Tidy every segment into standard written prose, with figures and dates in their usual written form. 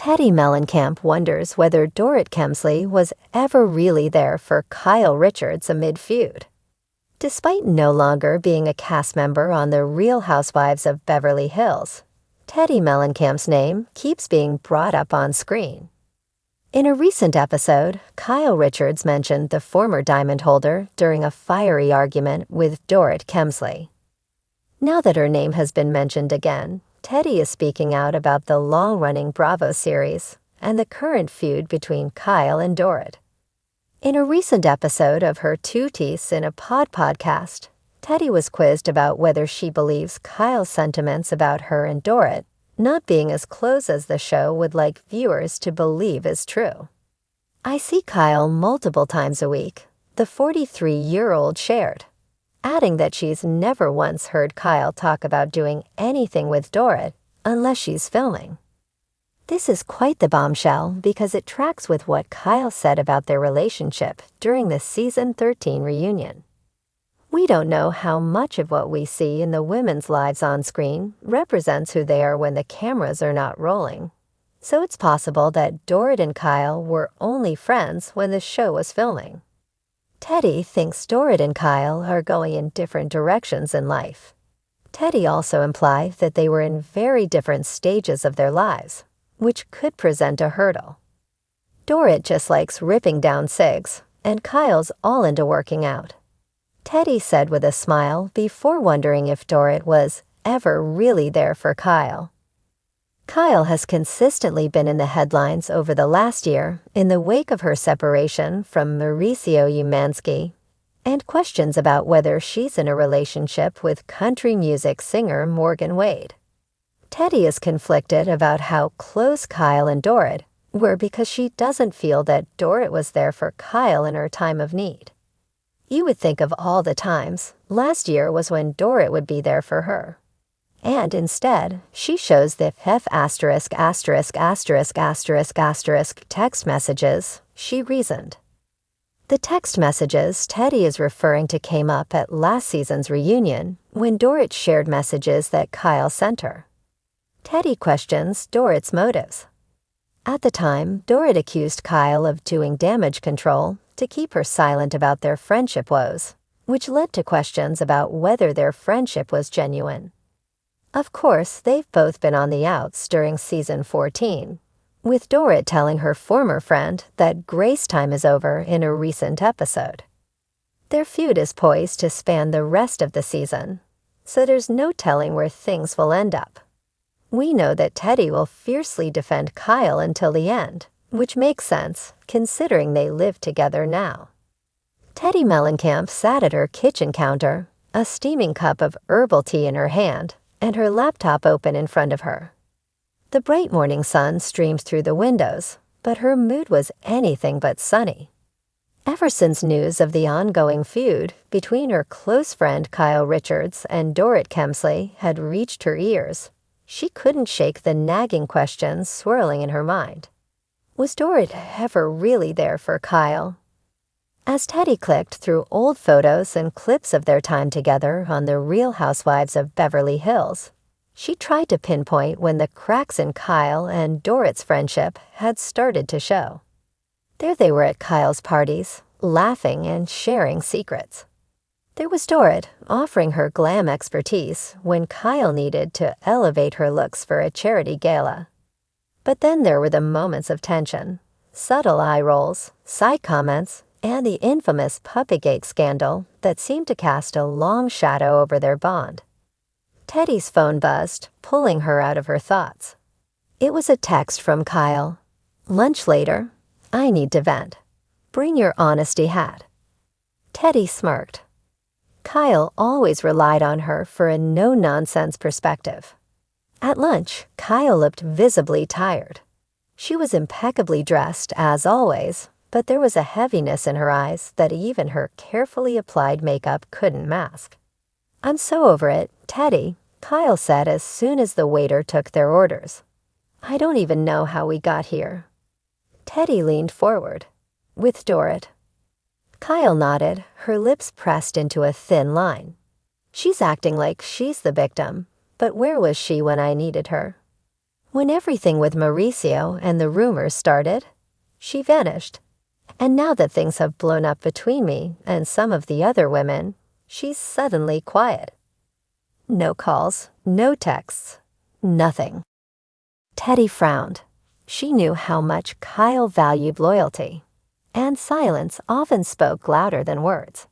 Teddi Mellencamp wonders whether Dorit Kemsley was ever really there for Kyle Richards amid feud. Despite no longer being a cast member on The Real Housewives of Beverly Hills, Teddi Mellencamp's name keeps being brought up on screen. In a recent episode, Kyle Richards mentioned the former diamond holder during a fiery argument with Dorit Kemsley. Now that her name has been mentioned again, Teddi is speaking out about the long-running Bravo series and the current feud between Kyle and Dorit. In a recent episode of her Two Teeths in a podcast, Teddi was quizzed about whether she believes Kyle's sentiments about her and Dorit not being as close as the show would like viewers to believe is true. "I see Kyle multiple times a week," the 43-year-old shared, adding that she's never once heard Kyle talk about doing anything with Dorit unless she's filming. This is quite the bombshell because it tracks with what Kyle said about their relationship during the season 13 reunion. "We don't know how much of what we see in the women's lives on screen represents who they are when the cameras are not rolling. So it's possible that Dorit and Kyle were only friends when the show was filming." Teddi thinks Dorit and Kyle are going in different directions in life. Teddi also implied that they were in very different stages of their lives, which could present a hurdle. Dorit just likes ripping down cigs, and Kyle's all into working out. Teddi said with a smile before wondering if Dorit was ever really there for Kyle. Kyle has consistently been in the headlines over the last year in the wake of her separation from Mauricio Umansky and questions about whether she's in a relationship with country music singer Morgan Wade. Teddi is conflicted about how close Kyle and Dorit were because she doesn't feel that Dorit was there for Kyle in her time of need. You would think of all the times, last year was when Dorit would be there for her. And instead, she shows the **** text messages, she reasoned. The text messages Teddi is referring to came up at last season's reunion when Dorit shared messages that Kyle sent her. Teddi questions Dorit's motives. At the time, Dorit accused Kyle of doing damage control to keep her silent about their friendship woes, which led to questions about whether their friendship was genuine. Of course, they've both been on the outs during season 14, with Dorit telling her former friend that grace time is over in a recent episode. Their feud is poised to span the rest of the season, so there's no telling where things will end up. We know that Teddi will fiercely defend Kyle until the end, which makes sense, considering they live together now. Teddi Mellencamp sat at her kitchen counter, a steaming cup of herbal tea in her hand, and her laptop open in front of her. The bright morning sun streamed through the windows, but her mood was anything but sunny. Ever since news of the ongoing feud between her close friend Kyle Richards and Dorit Kemsley had reached her ears, she couldn't shake the nagging questions swirling in her mind. Was Dorit ever really there for Kyle? As Teddi clicked through old photos and clips of their time together on The Real Housewives of Beverly Hills, she tried to pinpoint when the cracks in Kyle and Dorit's friendship had started to show. There they were at Kyle's parties, laughing and sharing secrets. There was Dorit offering her glam expertise when Kyle needed to elevate her looks for a charity gala. But then there were the moments of tension, subtle eye rolls, side comments, and the infamous Puppygate scandal that seemed to cast a long shadow over their bond. Teddi's phone buzzed, pulling her out of her thoughts. It was a text from Kyle. "Lunch later. I need to vent. Bring your honesty hat." Teddi smirked. Kyle always relied on her for a no-nonsense perspective. At lunch, Kyle looked visibly tired. She was impeccably dressed, as always, but there was a heaviness in her eyes that even her carefully applied makeup couldn't mask. "I'm so over it, Teddi," Kyle said as soon as the waiter took their orders. "I don't even know how we got here." Teddi leaned forward. "With Dorit." Kyle nodded, her lips pressed into a thin line. "She's acting like she's the victim, but where was she when I needed her?" When everything with Mauricio and the rumors started, she vanished. And now that things have blown up between me and some of the other women, she's suddenly quiet. No calls, no texts, nothing. Teddi frowned. She knew how much Kyle valued loyalty, and silence often spoke louder than words.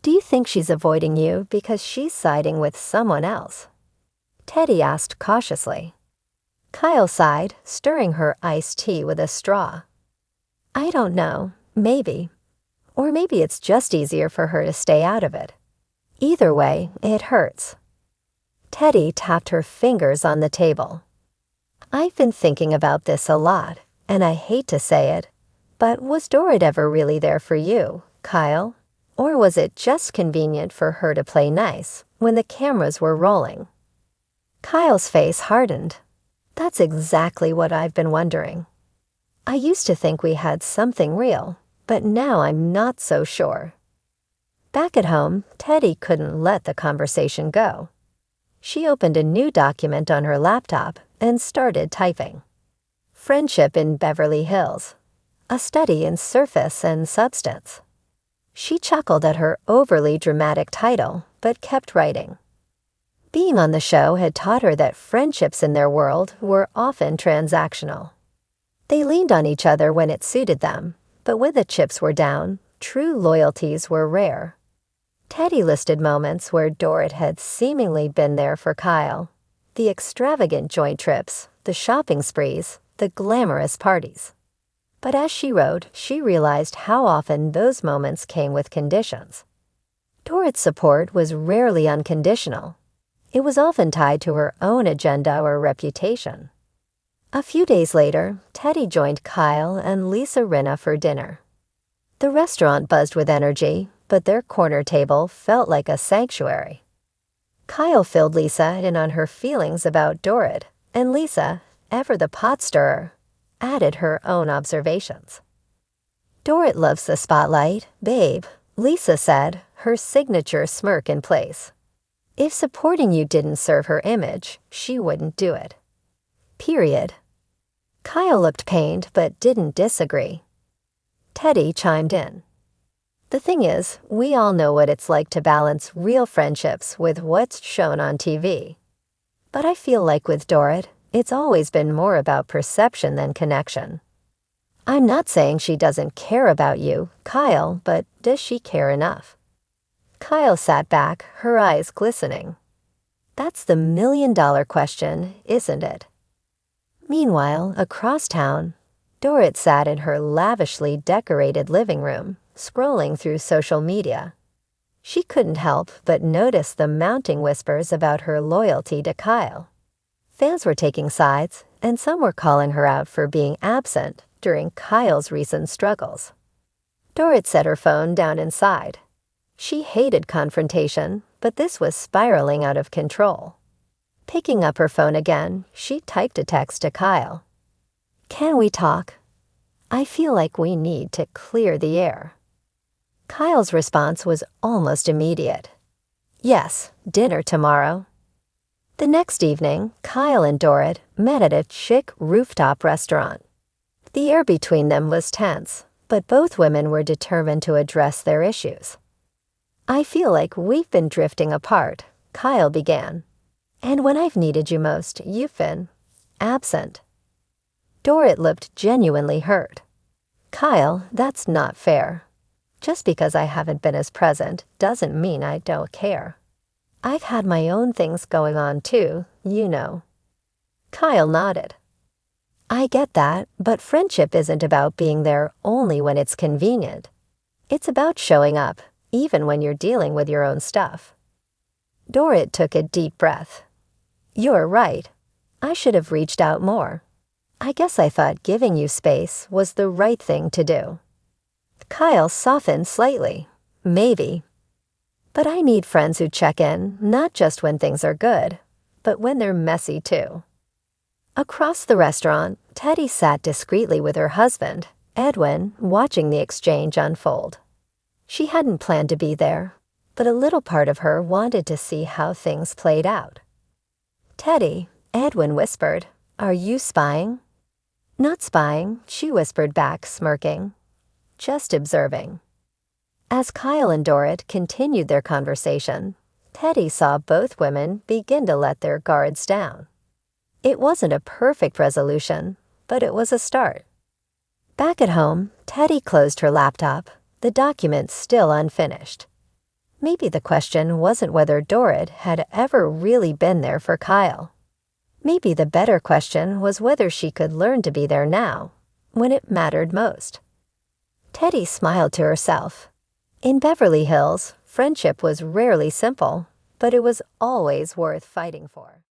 Do you think she's avoiding you because she's siding with someone else? Teddi asked cautiously. Kyle sighed, stirring her iced tea with a straw. I don't know, maybe. Or maybe it's just easier for her to stay out of it. Either way, it hurts. Teddi tapped her fingers on the table. I've been thinking about this a lot, and I hate to say it, but was Dorit ever really there for you, Kyle? Or was it just convenient for her to play nice when the cameras were rolling? Kyle's face hardened. That's exactly what I've been wondering. I used to think we had something real, but now I'm not so sure. Back at home, Teddi couldn't let the conversation go. She opened a new document on her laptop and started typing. Friendship in Beverly Hills. A study in surface and substance. She chuckled at her overly dramatic title, but kept writing. Being on the show had taught her that friendships in their world were often transactional. They leaned on each other when it suited them, but when the chips were down, true loyalties were rare. Teddi listed moments where Dorit had seemingly been there for Kyle. The extravagant joint trips, the shopping sprees, the glamorous parties. But as she wrote, she realized how often those moments came with conditions. Dorit's support was rarely unconditional. It was often tied to her own agenda or reputation. A few days later, Teddi joined Kyle and Lisa Rinna for dinner. The restaurant buzzed with energy, but their corner table felt like a sanctuary. Kyle filled Lisa in on her feelings about Dorit, and Lisa, ever the pot stirrer, added her own observations. Dorit loves the spotlight, babe, Lisa said, her signature smirk in place. If supporting you didn't serve her image, she wouldn't do it. Period. Kyle looked pained but didn't disagree. Teddi chimed in. The thing is, we all know what it's like to balance real friendships with what's shown on TV. But I feel like with Dorit, it's always been more about perception than connection. I'm not saying she doesn't care about you, Kyle, but does she care enough? Kyle sat back, her eyes glistening. That's the million-dollar question, isn't it? Meanwhile, across town, Dorit sat in her lavishly decorated living room, scrolling through social media. She couldn't help but notice the mounting whispers about her loyalty to Kyle. Fans were taking sides, and some were calling her out for being absent during Kyle's recent struggles. Dorit set her phone down inside. She hated confrontation, but this was spiraling out of control. Picking up her phone again, she typed a text to Kyle. Can we talk? I feel like we need to clear the air. Kyle's response was almost immediate. Yes, dinner tomorrow. The next evening, Kyle and Dorit met at a chic rooftop restaurant. The air between them was tense, but both women were determined to address their issues. I feel like we've been drifting apart, Kyle began. And when I've needed you most, you've been absent. Dorit looked genuinely hurt. Kyle, that's not fair. Just because I haven't been as present doesn't mean I don't care. I've had my own things going on too, you know. Kyle nodded. I get that, but friendship isn't about being there only when it's convenient. It's about showing up, even when you're dealing with your own stuff. Dorit took a deep breath. You're right. I should have reached out more. I guess I thought giving you space was the right thing to do. Kyle softened slightly. Maybe. But I need friends who check in, not just when things are good, but when they're messy too. Across the restaurant, Teddi sat discreetly with her husband, Edwin, watching the exchange unfold. She hadn't planned to be there, but a little part of her wanted to see how things played out. Teddi, Edwin whispered, Are you spying? Not spying, she whispered back, smirking. Just observing. As Kyle and Dorit continued their conversation, Teddi saw both women begin to let their guards down. It wasn't a perfect resolution, but it was a start. Back at home, Teddi closed her laptop, the documents still unfinished. Maybe the question wasn't whether Dorit had ever really been there for Kyle. Maybe the better question was whether she could learn to be there now, when it mattered most. Teddi smiled to herself. In Beverly Hills, friendship was rarely simple, but it was always worth fighting for.